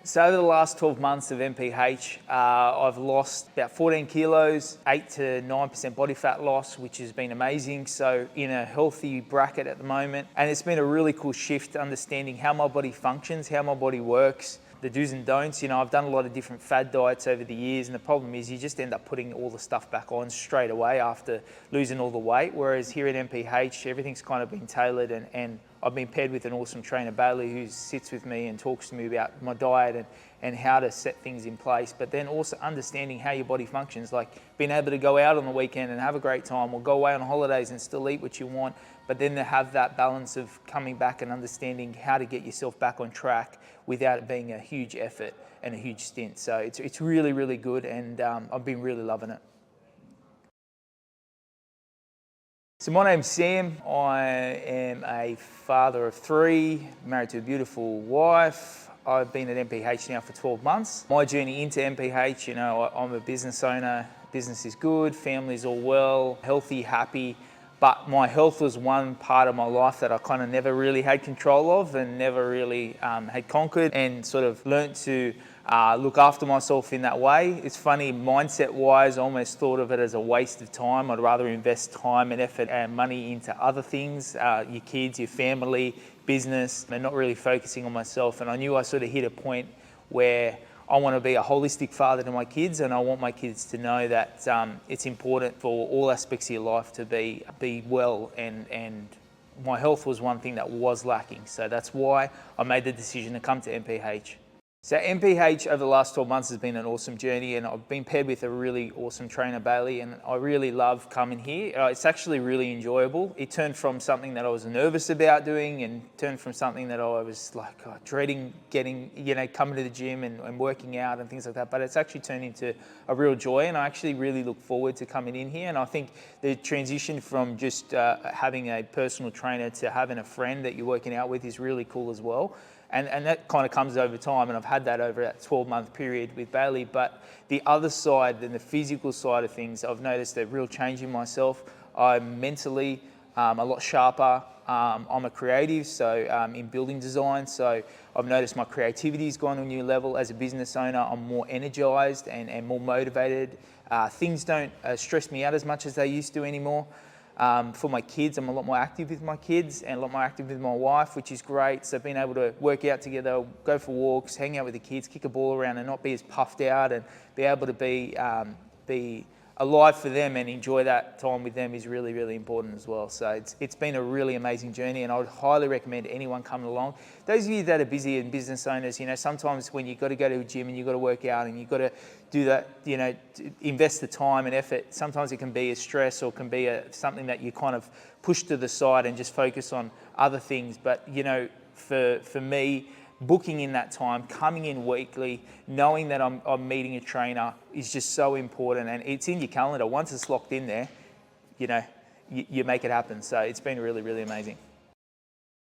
So over the last 12 months of MPH, I've lost about 14 kilos, 8 to 9% body fat loss, which has been amazing. So in a healthy bracket at the moment. And it's been a really cool shift understanding how my body functions, how my body works, the do's and don'ts. I've done a lot of different fad diets over the years, and the problem is you just end up putting all the stuff back on straight away after losing all the weight. Whereas here at MPH, everything's kind of been tailored, and I've been paired with an awesome trainer, Bailey, who sits with me and talks to me about my diet and how to set things in place, but then also understanding how your body functions, like being able to go out on the weekend and have a great time, or go away on holidays and still eat what you want, but then to have that balance of coming back and understanding how to get yourself back on track without it being a huge effort and a huge stint. So it's really, really good, and I've been really loving it. So my name's Sam. I am a father of 3, married to a beautiful wife. I've been at MPH now for 12 months. My journey into MPH, I'm a business owner. Business is good, family's all well, healthy, happy. But my health was one part of my life that I kind of never really had control of and never really had conquered, and sort of learnt to look after myself in that way. It's funny, mindset-wise, I almost thought of it as a waste of time. I'd rather invest time and effort and money into other things, your kids, your family, business, and not really focusing on myself. And I knew I sort of hit a point where I want to be a holistic father to my kids, and I want my kids to know that it's important for all aspects of your life to be well, and my health was one thing that was lacking. So that's why I made the decision to come to MPH. So MPH over the last 12 months has been an awesome journey, and I've been paired with a really awesome trainer, Bailey, and I really love coming here. It's actually really enjoyable. It turned from something that I was nervous about doing, and turned from something that I was like dreading getting, coming to the gym and working out and things like that. But it's actually turned into a real joy, and I actually really look forward to coming in here. And I think the transition from just having a personal trainer to having a friend that you're working out with is really cool as well. And that kind of comes over time, and I've had that over that 12-month period with Bailey. But the other side, and the physical side of things, I've noticed a real change in myself. I'm mentally a lot sharper. I'm a creative, so in building design, so I've noticed my creativity's gone to a new level. As a business owner, I'm more energized and more motivated. Things don't stress me out as much as they used to anymore. For my kids, I'm a lot more active with my kids and a lot more active with my wife, which is great. So being able to work out together, go for walks, hang out with the kids, kick a ball around, and not be as puffed out, and be able to be alive for them and enjoy that time with them is really, really important as well. So it's been a really amazing journey, and I would highly recommend anyone coming along. Those of you that are busy and business owners, sometimes when you've got to go to a gym and you've got to work out and you've got to do that, invest the time and effort, sometimes it can be a stress, or can be something that you kind of push to the side and just focus on other things. But, for me, booking in that time, coming in weekly, knowing that I'm meeting a trainer is just so important, and it's in your calendar. Once it's locked in there, you make it happen. So it's been really, really amazing.